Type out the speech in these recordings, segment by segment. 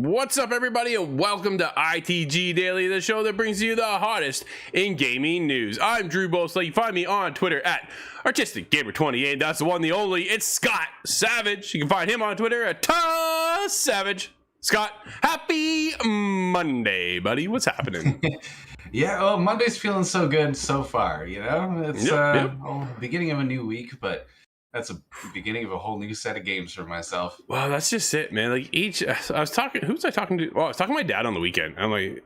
What's up, everybody, and welcome to ITG Daily, the show that brings you the hottest in gaming news. I'm Drew Bosley. You find me on Twitter at ArtisticGamer28. That's the one, the only. It's Scott Savage. You can find him on Twitter at Savage. Scott, happy Monday, buddy. What's happening? Yeah, well, Monday's feeling so good so far, you know? It's beginning of a new week, but that's a beginning of a whole new set of games for myself. Well, that's just it, man. Like I was talking, who was I talking to? Well, I was talking to my dad on the weekend. I'm like,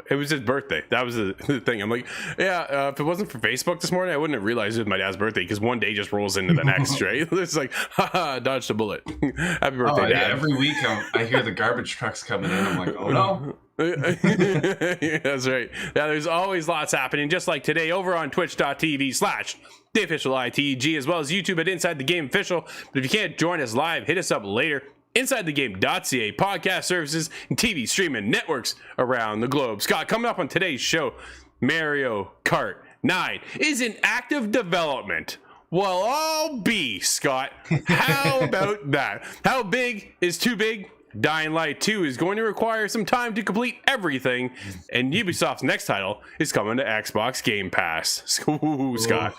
it was his birthday. That was the thing. I'm like, yeah, if it wasn't for Facebook this morning, I wouldn't have realized it was my dad's birthday because one day just rolls into the next, right? It's like, haha, dodged a bullet. Happy birthday, Dad. Every week I hear the garbage trucks coming in. I'm like, oh no. Yeah, that's right. Yeah, there's always lots happening, just like today over on twitch.tv/the official ITG, as well as YouTube at Inside the Game Official. But if you can't join us live, hit us up later. InsideTheGame.ca, podcast services, and TV streaming networks around the globe. Scott, coming up on today's show, Mario Kart 9 is in active development. Well, I'll be, Scott. How about that? How big is too big? Dying Light 2 is going to require some time to complete everything, and Ubisoft's next title is coming to Xbox Game Pass. Ooh, Scott.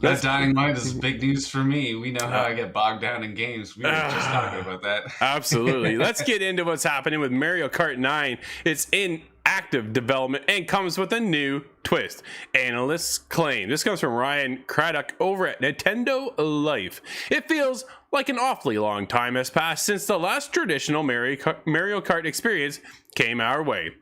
That Dying Light is big news for me. We know how I get bogged down in games. We were just talking about that. Absolutely. Let's get into what's happening with Mario Kart 9. It's in active development and comes with a new twist. Analysts claim. This comes from Ryan Craddock over at Nintendo Life. It feels like an awfully long time has passed since the last traditional Mario Kart experience came our way.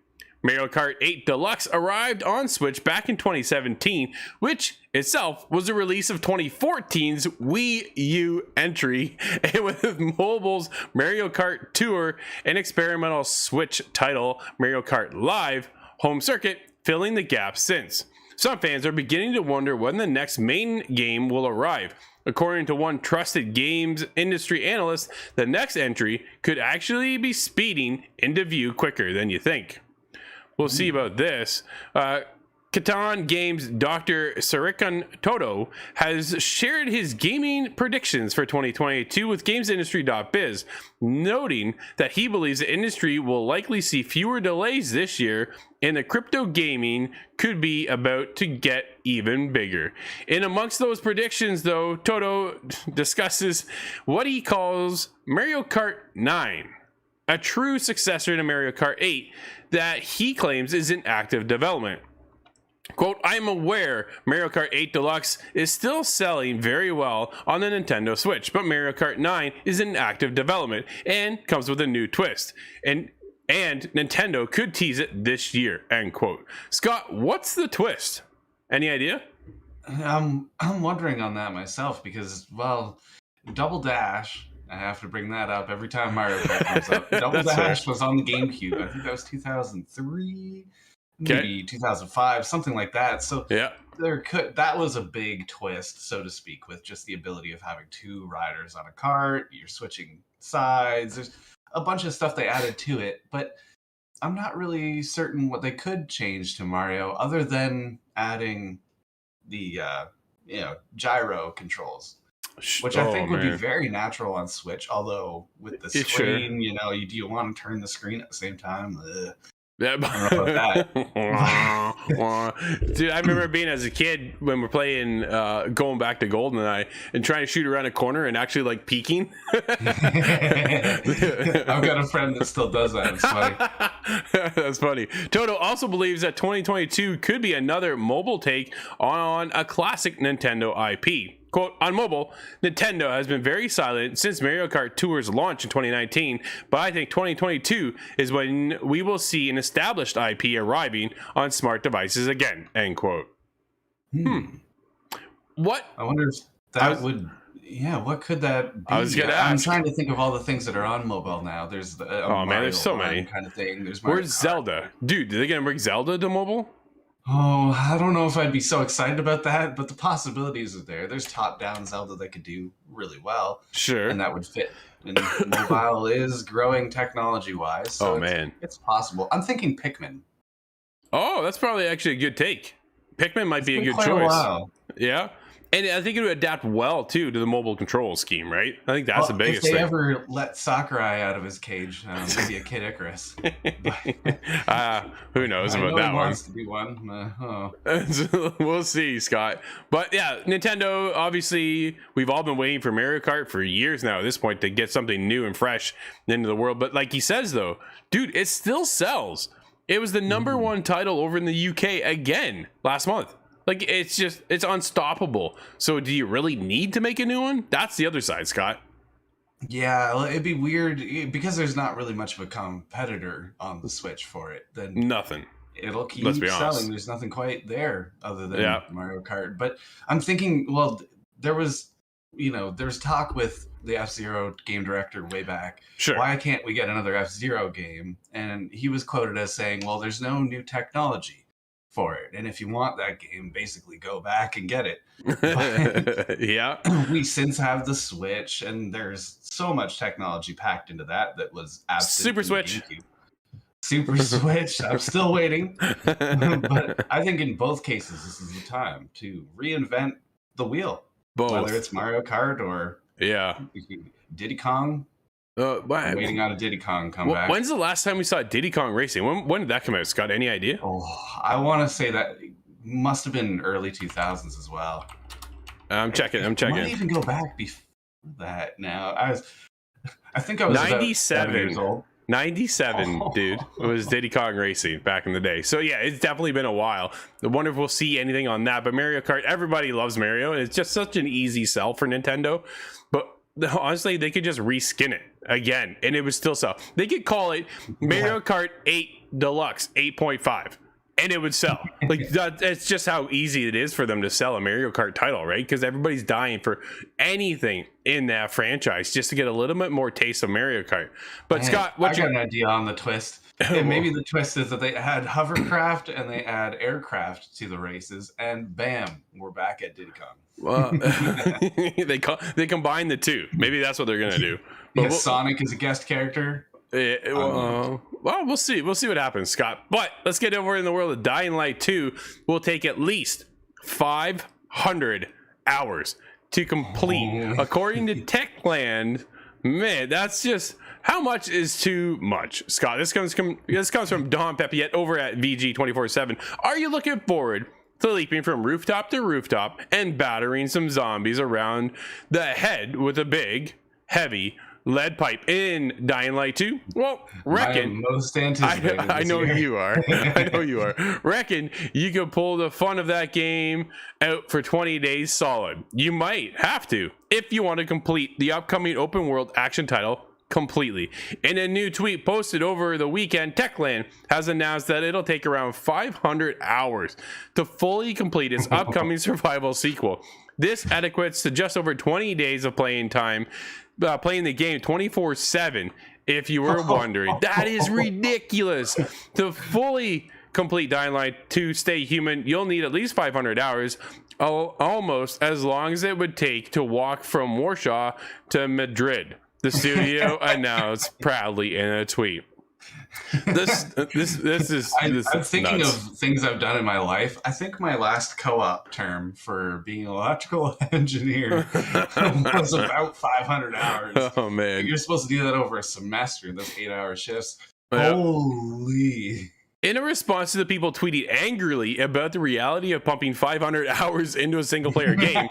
Mario Kart 8 Deluxe arrived on Switch back in 2017, which itself was a release of 2014's Wii U entry, and with mobile's Mario Kart Tour and experimental Switch title Mario Kart Live home circuit filling the gap since. Some fans are beginning to wonder when the next main game will arrive. According to one trusted games industry analyst, the next entry could actually be speeding into view quicker than you think. We'll see about this. Catan Games' Dr. Sarikun Toto has shared his gaming predictions for 2022 with GamesIndustry.biz, noting that he believes the industry will likely see fewer delays this year and the crypto gaming could be about to get even bigger. In amongst those predictions, though, Toto discusses what he calls Mario Kart 9, a true successor to Mario Kart 8 that he claims is in active development. Quote, I am aware Mario Kart 8 Deluxe is still selling very well on the Nintendo Switch, but Mario Kart 9 is in active development and comes with a new twist. And Nintendo could tease it this year, end quote. Scott, what's the twist? Any idea? I'm wondering on that myself because, well, Double Dash, I have to bring that up every time Mario Kart comes up. Double Dash was on the GameCube. I think that was 2003, maybe 2005, something like that. So yeah, that was a big twist, so to speak, with just the ability of having two riders on a cart. You're switching sides. There's a bunch of stuff they added to it, but I'm not really certain what they could change to Mario other than adding the gyro controls. Which I think would be very natural on Switch, although with the screen, do you want to turn the screen at the same time? Yeah, I don't know about that. Dude, I remember being as a kid when we're playing, going back to GoldenEye and trying to shoot around a corner and actually like peeking. I've got a friend that still does that. It's funny. That's funny. Toto also believes that 2022 could be another mobile take on a classic Nintendo IP. Quote, on mobile, Nintendo has been very silent since Mario Kart Tour's launch in 2019, but I think 2022 is when we will see an established IP arriving on smart devices again, end quote. What? I wonder if that would... Yeah, what could that be? I was going to ask. I'm trying to think of all the things that are on mobile now. There's the there's so many kind of thing. There's Where's Zelda? Dude, are they going to bring Zelda to mobile? Oh, I don't know if I'd be so excited about that, but the possibilities are there. There's top-down Zelda that could do really well. Sure. And that would fit. And mobile is growing technology-wise. So it's possible. I'm thinking Pikmin. Oh, that's probably actually a good take. Pikmin might be a good choice. Yeah. And I think it would adapt well too to the mobile control scheme, right? I think that's the biggest if they thing. ever let Sakurai out of his cage, maybe a Kid Icarus. Who knows I about know that he one? wants to be one. We'll see, Scott. But yeah, Nintendo, obviously, we've all been waiting for Mario Kart for years now at this point to get something new and fresh into the world. But like he says, though, dude, it still sells. It was the number one title over in the UK again last month. Like, it's unstoppable. So do you really need to make a new one? That's the other side, Scott. Yeah, well, it'd be weird because there's not really much of a competitor on the Switch for it. Then Nothing. it'll keep Let's be honest. selling. There's nothing quite there other than Mario Kart. But I'm thinking, well, there was talk with the F-Zero game director way back. Sure. Why can't we get another F-Zero game? And he was quoted as saying, well, there's no new technology for it. And if you want that game, basically go back and get it. Yeah. We since have the Switch, and there's so much technology packed into that was absent. Super Switch. Super Switch. I'm still waiting. But I think in both cases, this is the time to reinvent the wheel. Both. Whether it's Mario Kart or Diddy Kong. Waiting on a Diddy Kong comeback. When's the last time we saw Diddy Kong Racing? When did that come out, Scott? Any idea? Oh, I want to say that must have been early 2000s as well. I'm checking. Might even go back before that. Now I think I was 97 about 7 years old. 97, dude. It was Diddy Kong Racing back in the day. So yeah, it's definitely been a while. I wonder if we'll see anything on that. But Mario Kart, everybody loves Mario. It's just such an easy sell for Nintendo. But honestly, they could just reskin it again and it would still sell. They could call it Mario Kart 8 Deluxe 8.5 and it would sell. Like it's just how easy it is for them to sell a Mario Kart title, right? Because everybody's dying for anything in that franchise just to get a little bit more taste of Mario Kart. But Man, Scott, I got an idea on the twist. And maybe the twist is that they add hovercraft and they add aircraft to the races, and bam, we're back at Diddy Kong. They combine the two. Maybe that's what they're gonna do. But Sonic is a guest character. Well, we'll see. We'll see what happens, Scott. But let's get over in the world of Dying Light 2. Will take at least 500 hours to complete, according to Techland. Man, that's just. How much is too much, Scott? This comes from Don Pepiet over at VG247. Are you looking forward to leaping from rooftop to rooftop and battering some zombies around the head with a big, heavy lead pipe in Dying Light 2? Well, reckon. Most anticipated I know you are. I know you are. Reckon you could pull the fun of that game out for 20 days solid. You might have to if you want to complete the upcoming open world action title completely. In a new tweet posted over the weekend, Techland has announced that it'll take around 500 hours to fully complete its upcoming survival sequel. This equates to just over 20 days of playing time, playing the game 24/7. If you were wondering, that is ridiculous. To fully complete Dying Light 2 Stay Human, you'll need at least 500 hours, almost as long as it would take to walk from Warsaw to Madrid. The studio announced proudly in a tweet. This is. I'm thinking nuts. of things I've done in my life. I think my last co-op term for being an electrical engineer was about 500 hours. Oh man, you're supposed to do that over a semester. Those 8-hour shifts. Yeah. Holy. In a response to the people tweeting angrily about the reality of pumping 500 hours into a single-player game,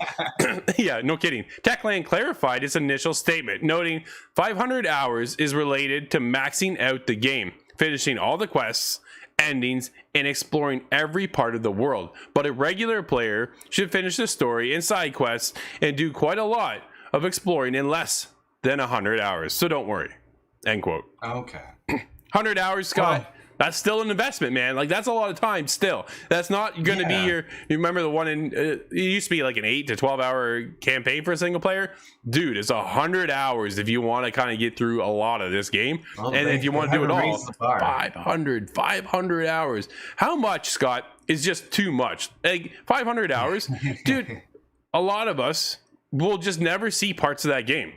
yeah, no kidding, Techland clarified its initial statement, noting 500 hours is related to maxing out the game, finishing all the quests, endings, and exploring every part of the world. But a regular player should finish the story and side quests and do quite a lot of exploring in less than 100 hours. So don't worry. End quote. Okay. 100 hours, Scott. That's still an investment, man. Like, that's a lot of time still. That's not going to be you remember the one it used to be like an 8 to 12 hour campaign for a single player. Dude, it's 100 hours if you want to kind of get through a lot of this game. Well, and if you want to do it all, 500 hours. How much, Scott, is just too much? Like, 500 hours? Dude, a lot of us will just never see parts of that game.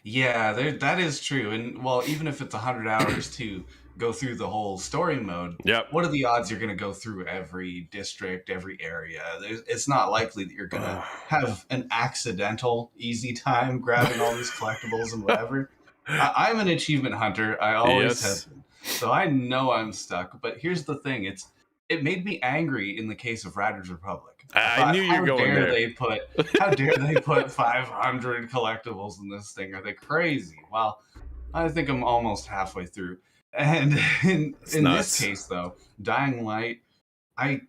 Yeah, that is true. And well, even if it's 100 hours to go through the whole story mode, Yep. what are the odds you're going to go through every district, every area? It's not likely that you're going to have an accidental easy time grabbing all these collectibles and whatever. I'm an achievement hunter. I always Yes. have been. So I know I'm stuck. But here's the thing. It made me angry in the case of Riders Republic. I knew you were going there. How dare they put 500 collectibles in this thing? Are they crazy? Well, I think I'm almost halfway through. And in this case, though, Dying Light, I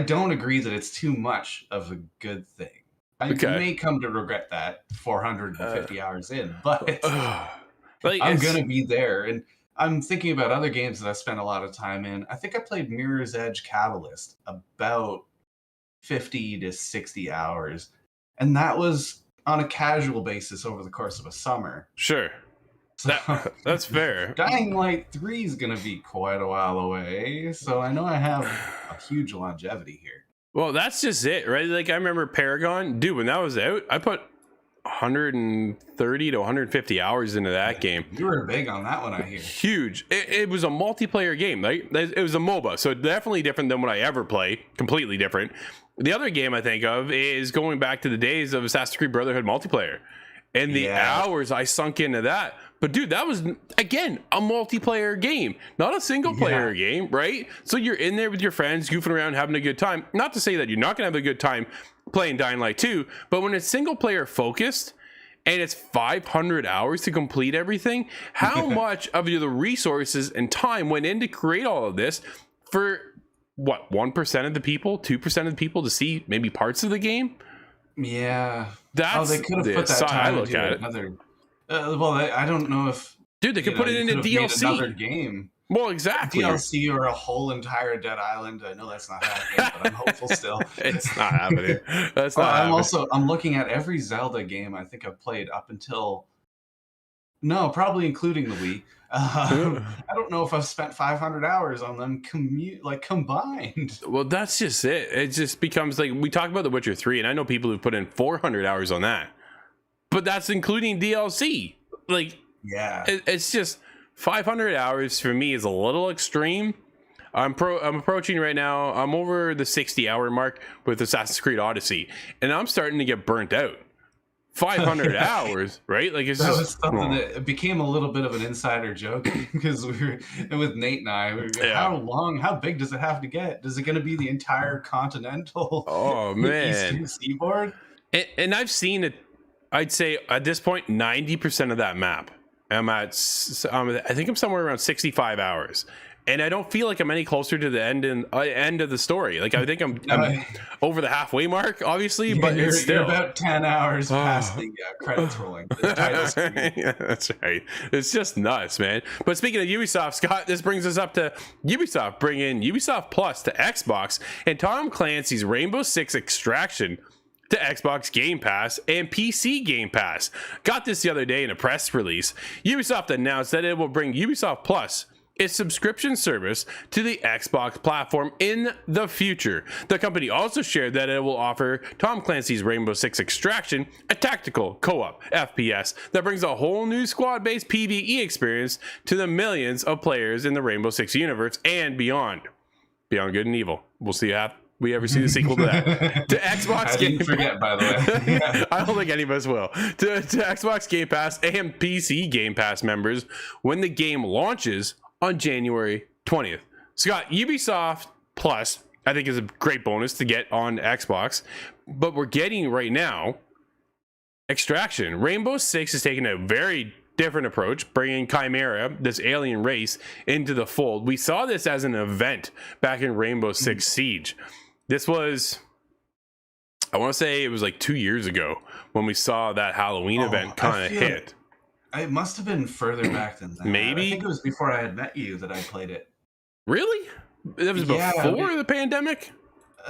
don't agree that it's too much of a good thing. I may come to regret that 450 hours in, but I'm going to be there. And I'm thinking about other games that I spent a lot of time in. I think I played Mirror's Edge Catalyst about 50 to 60 hours. And that was on a casual basis over the course of a summer. Sure. So, that's fair. Dying Light 3 is going to be quite a while away. So I know I have a huge longevity here. Well, that's just it, right? Like, I remember Paragon. Dude, when that was out, I put 130 to 150 hours into that game. You were big on that one, I hear. Huge. It was a multiplayer game, right? It was a MOBA, so definitely different than what I ever play. Completely different. The other game I think of is going back to the days of Assassin's Creed Brotherhood multiplayer. And the hours I sunk into that. But dude, that was, again, a multiplayer game, not a single player game, right? So you're in there with your friends, goofing around, having a good time. Not to say that you're not going to have a good time playing Dying Light 2, but when it's single player focused and it's 500 hours to complete everything, how much of the resources and time went in to create all of this for, what, 1% of the people, 2% of the people to see maybe parts of the game? Yeah. That's they could have put that time I look into at it. Another. Well, I don't know if. Dude, they could put it into DLC. Another game. Well, exactly. DLC or a whole entire Dead Island. I know that's not happening, but I'm hopeful still. It's not happening. That's not happening. I'm looking at every Zelda game I think I've played up until. No, probably including the Wii. I don't know if I've spent 500 hours on them combined. Well, that's just it. It just becomes like, we talk about The Witcher 3, and I know people who put in 400 hours on that, but that's including DLC. Like, yeah, it's just 500 hours for me is a little extreme. I'm approaching right now. I'm over the 60-hour mark with Assassin's Creed Odyssey, and I'm starting to get burnt out. 500 hours, right? Like, it's was something that became a little bit of an insider joke because we were with Nate and I. How big does it have to get? Is it going to be the entire continental? Oh man, eastern seaboard? And I've seen it. I'd say at this point, 90% of that map. I think I'm somewhere around 65 hours. And I don't feel like I'm any closer to the end of the story. Like, I think I'm over the halfway mark, obviously, but it's still you're about 10 hours past the credits rolling. The title screen. Yeah, that's right. It's just nuts, man. But speaking of Ubisoft, Scott, this brings us up to Ubisoft bringing Ubisoft Plus to Xbox and Tom Clancy's Rainbow Six Extraction to Xbox Game Pass and PC Game Pass. Got this the other day in a press release. Ubisoft announced that it will bring Ubisoft Plus, its subscription service, to the Xbox platform in the future. The company also shared that it will offer Tom Clancy's Rainbow Six Extraction, a tactical co-op FPS that brings a whole new squad-based PvE experience to the millions of players in the Rainbow Six universe and beyond. Beyond Good and Evil. We'll see if we ever see the sequel to that. To Xbox Game Pass. Forget, by the way. Yeah. I don't think any of us will. To Xbox Game Pass and PC Game Pass members when the game launches on January 20th. Scott, Ubisoft Plus, I think, is a great bonus to get on Xbox, but we're getting right now Extraction. Rainbow Six is taking a very different approach, bringing Chimera, this alien race, into the fold. We saw this as an event back in Rainbow Six Siege. This was, I want to say it was like 2 years ago when we saw that Halloween event kind of hit. It must have been further back than that. Maybe. I think it was before I had met you that I played it. Really? That was before the pandemic?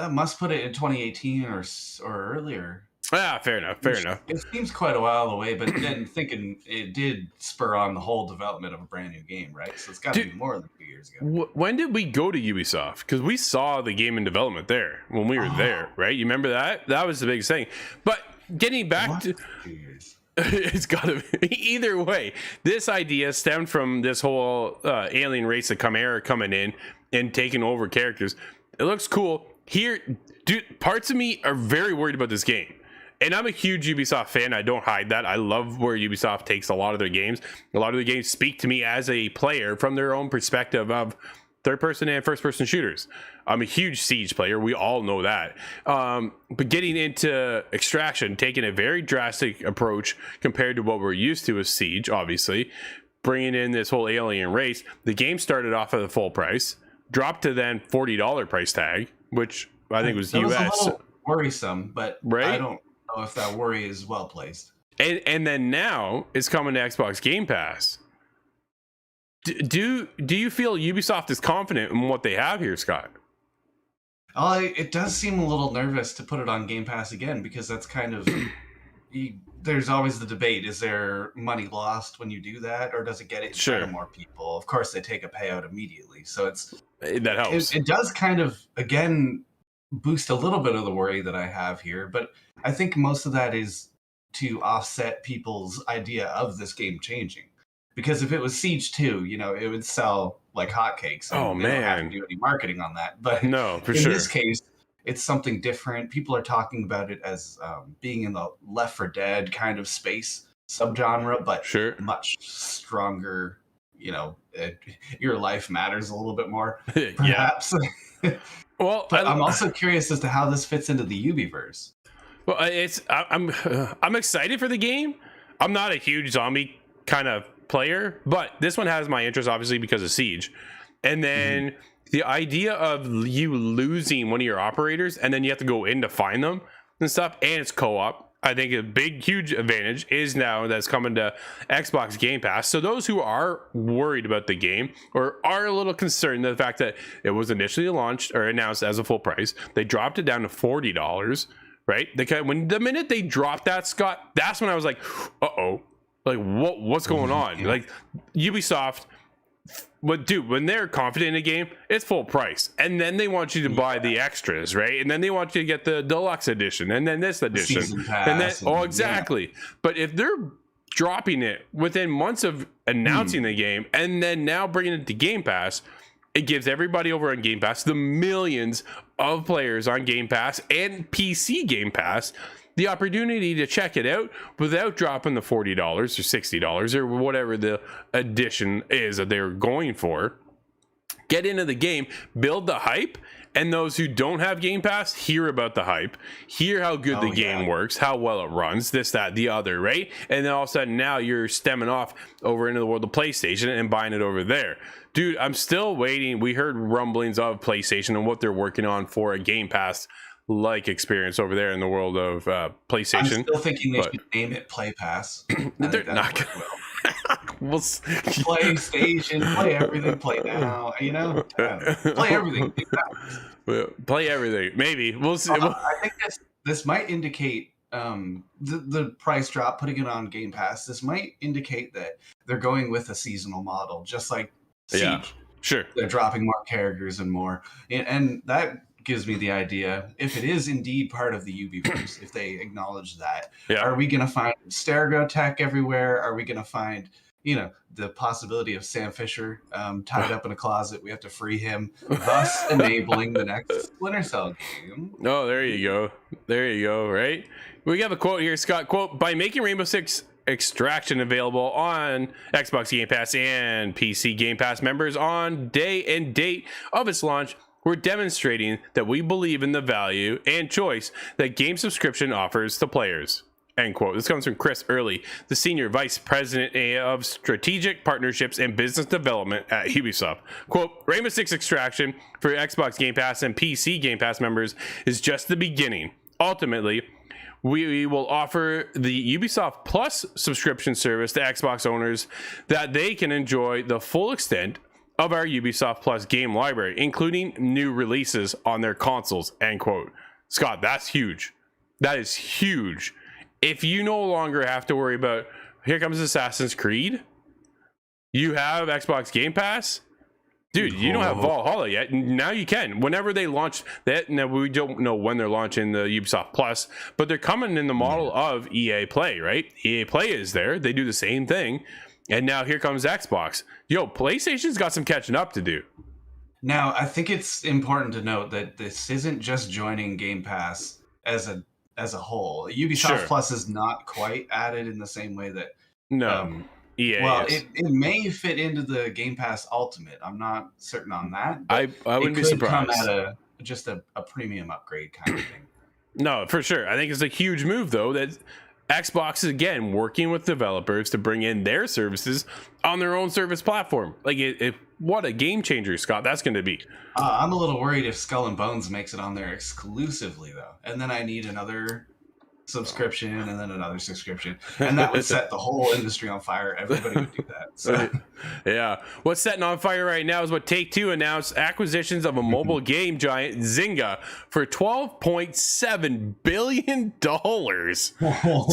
Must put it in 2018 or earlier. Ah, fair enough. Fair enough. It seems quite a while away, but then thinking it did spur on the whole development of a brand new game, right? So it's got to be more than 2 years ago. When did we go to Ubisoft? Because we saw the game in development there when we were there, right? You remember that? That was the biggest thing. But getting back to 2 years. It's gotta be. Either way, this idea stemmed from this whole alien race of Chimera coming in and taking over characters. It looks cool. Here, dude, parts of me are very worried about this game. And I'm a huge Ubisoft fan. I don't hide that. I love where Ubisoft takes a lot of their games. A lot of the games speak to me as a player from their own perspective of third-person and first-person shooters. I'm a huge Siege player. We all know that. But getting into Extraction, taking a very drastic approach compared to what we're used to with Siege, obviously, bringing in this whole alien race. The game started off at the full price, dropped to then $40 price tag, which I think was that US. Was a little worrisome, but right? I don't know if that worry is well placed. And then now it's coming to Xbox Game Pass. Do you feel Ubisoft is confident in what they have here, Scott? It does seem a little nervous to put it on Game Pass again, because that's kind of there's always the debate: is there money lost when you do that, or does it get it in front of more people? Of course, they take a payout immediately, so that helps. It does kind of again boost a little bit of the worry that I have here, but I think most of that is to offset people's idea of this game changing. Because if it was Siege 2, it would sell like hotcakes. Oh, man. They don't have to do any marketing on that. But no, for in sure. this case, it's something different. People are talking about it as being in the Left 4 Dead kind of space subgenre, but much stronger. Your life matters a little bit more, perhaps. Well, but I'm also curious as to how this fits into the Ubiverse. Well, I'm excited for the game. I'm not a huge zombie kind of player, but this one has my interest, obviously, because of Siege. And then the idea of you losing one of your operators and then you have to go in to find them and stuff, and it's co-op. I think a big, huge advantage is now that's coming to Xbox Game Pass. So those who are worried about the game or are a little concerned the fact that it was initially launched or announced as a full price, they dropped it down to $40, right? When the minute they dropped that, Scott, that's when I was like, uh-oh. Like, what's going on? Like, Ubisoft, when they're confident in a game, it's full price. And then they want you to buy the extras, right? And then they want you to get the deluxe edition and then this edition. Season pass and then, exactly. Yeah. But if they're dropping it within months of announcing the game and then now bringing it to Game Pass, it gives everybody over on Game Pass, the millions of players on Game Pass and PC Game Pass, the opportunity to check it out without dropping the $40 or $60 or whatever the edition is that they're going for. Get into the game, build the hype, and those who don't have Game Pass hear about the hype, hear how good the game works, how well it runs, this, that, the other, right? And then all of a sudden now you're stemming off over into the world of PlayStation and buying it over there. Dude, I'm still waiting. We heard rumblings of PlayStation and what they're working on for a Game Pass like experience over there in the world of PlayStation. I'm still thinking they should name it Play Pass. They're not gonna. PlayStation, play everything, play now. Play everything. Play everything. Maybe we'll see. I think this might indicate the price drop, putting it on Game Pass. This might indicate that they're going with a seasonal model, just like Siege. Yeah, sure. They're dropping more characters and more, and that gives me the idea, if it is indeed part of the Ubiverse, if they acknowledge that, are we going to find Stergo tech everywhere? Are we going to find, the possibility of Sam Fisher tied up in a closet? We have to free him, thus enabling the next Splinter Cell game. Oh, there you go. There you go, right? We have a quote here, Scott. Quote, by making Rainbow Six Extraction available on Xbox Game Pass and PC Game Pass members on day and date of its launch, we're demonstrating that we believe in the value and choice that game subscription offers to players. End quote. This comes from Chris Early, the Senior Vice President of Strategic Partnerships and Business Development at Ubisoft. Quote, Rainbow Six Extraction for Xbox Game Pass and PC Game Pass members is just the beginning. Ultimately, we will offer the Ubisoft Plus subscription service to Xbox owners that they can enjoy the full extent of our Ubisoft Plus game library, including new releases on their consoles, end quote. Scott, that's huge. That is huge. If you no longer have to worry about, here comes Assassin's Creed, you have Xbox Game Pass, Dude, you don't have Valhalla yet. Now you can. Whenever they launch that, now we don't know when they're launching the Ubisoft Plus, but they're coming in the model of EA Play, right? EA Play is there. They do the same thing. And now here comes Xbox. Yo, PlayStation's got some catching up to do. Now, I think it's important to note that this isn't just joining Game Pass as a whole. Ubisoft Plus is not quite added in the same way that EA well, is. it may fit into the Game Pass Ultimate. I'm not certain on that. I wouldn't be surprised. Come at just a premium upgrade kind of thing. No, for sure. I think it's a huge move, though, that Xbox is, again, working with developers to bring in their services on their own service platform. Like, what a game changer, Scott, that's going to be. I'm a little worried if Skull and Bones makes it on there exclusively, though. And then I need another subscription and then another subscription, and that would set the whole industry on fire. Everybody would do that. So yeah, what's setting on fire right now is what Take-Two announced: acquisitions of a mobile game giant, Zynga, for $12.7 billion. This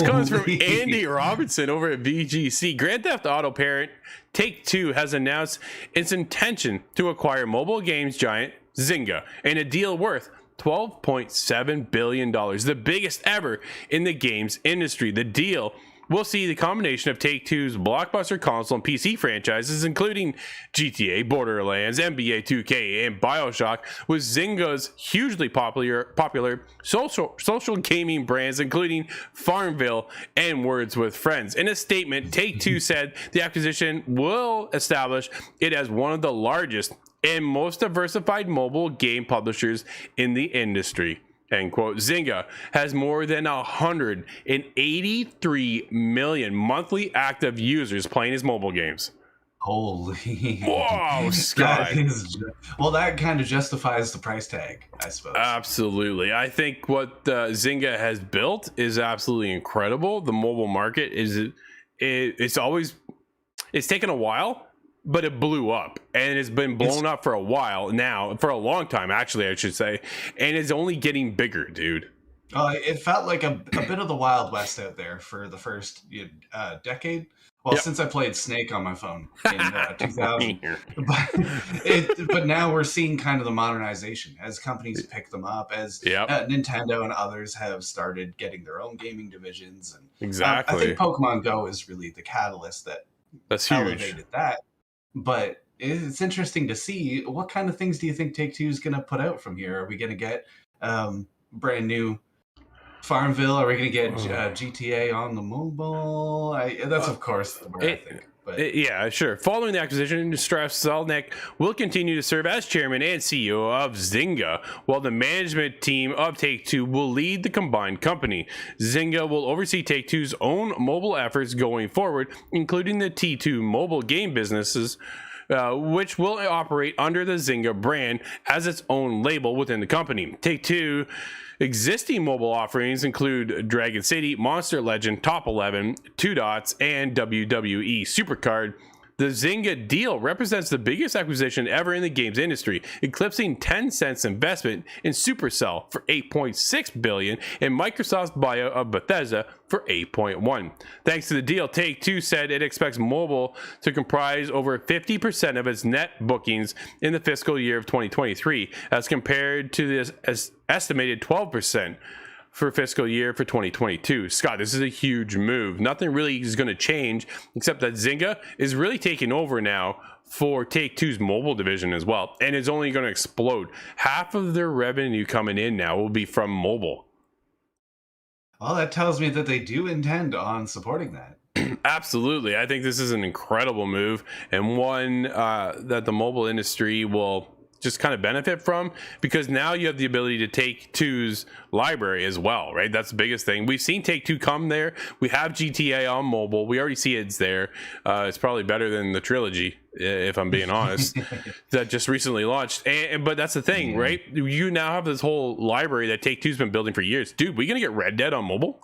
comes from Andy Robinson over at VGC. Grand Theft Auto parent Take-Two has announced its intention to acquire mobile games giant Zynga in a deal worth $12.7 billion, the biggest ever in the games industry. The deal will see the combination of Take-Two's blockbuster console and PC franchises, including GTA, Borderlands, NBA 2K, and BioShock, with Zynga's hugely popular social gaming brands, including Farmville and Words with Friends. In a statement, Take-Two said the acquisition will establish it as one of the largest and most diversified mobile game publishers in the industry. End quote. Zynga has more than 183 million monthly active users playing its mobile games. Holy. Whoa, Scott. Well, that kind of justifies the price tag, I suppose. Absolutely. I think what Zynga has built is absolutely incredible. The mobile market it's taken a while, but it blew up, and it's been blown up for a while now, for a long time, actually, I should say, and it's only getting bigger, dude. It felt like a bit of the Wild West out there for the first decade. Well, since I played Snake on my phone in 2000. But now we're seeing kind of the modernization as companies pick them up, as Nintendo and others have started getting their own gaming divisions. And exactly. I think Pokemon Go is really the catalyst that's elevated that. But it's interesting to see what kind of things do you think Take-Two is going to put out from here? Are we going to get brand new Farmville? Are we going to get GTA on the mobile? That's of course where I think. But yeah, sure. Following the acquisition, Strauss Zelnick will continue to serve as chairman and CEO of Zynga, while the management team of Take-Two will lead the combined company. Zynga will oversee Take-Two's own mobile efforts going forward, including the T2 mobile game businesses, which will operate under the Zynga brand as its own label within the company. Take-Two existing mobile offerings include Dragon City, Monster Legend, Top 11, Two Dots, and WWE Supercard. The Zynga deal represents the biggest acquisition ever in the games industry, eclipsing Tencent's investment in Supercell for $8.6 billion and Microsoft's buyout of Bethesda for $8.1. Thanks to the deal, Take-Two said it expects mobile to comprise over 50% of its net bookings in the fiscal year of 2023, as compared to this estimated 12% for fiscal year for 2022. Scott, this is a huge move. Nothing really is going to change, except that Zynga is really taking over now for Take-Two's mobile division as well, and it's only going to explode. Half of their revenue coming in now will be from mobile. Well, that tells me that they do intend on supporting that. Absolutely. I think this is an incredible move, and one that the mobile industry will just kind of benefit from, because now you have the ability to Take-Two's library as well, right? That's the biggest thing. We've seen Take-Two come there. We have GTA on mobile. We already see it's there. It's probably better than the trilogy, if I'm being honest, that just recently launched. But that's the thing, right? You now have this whole library that Take-Two's been building for years. Dude, we gonna get Red Dead on mobile?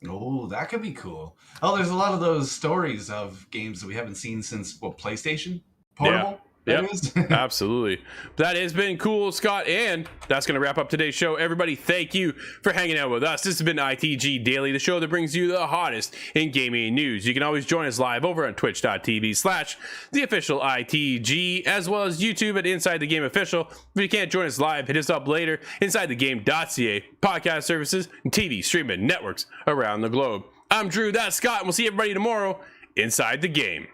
Oh, that could be cool. Oh, there's a lot of those stories of games that we haven't seen since PlayStation Portable. Yep, absolutely. That has been cool, Scott, and that's going to wrap up today's show. Everybody, thank you for hanging out with us. This has been ITG Daily, the show that brings you the hottest in gaming news. You can always join us live over on twitch.tv/theofficialITG, as well as YouTube at Inside the Game Official. If you can't join us live, hit us up later. InsideTheGame.ca, podcast services, and TV streaming networks around the globe. I'm Drew, that's Scott, and we'll see everybody tomorrow inside the game.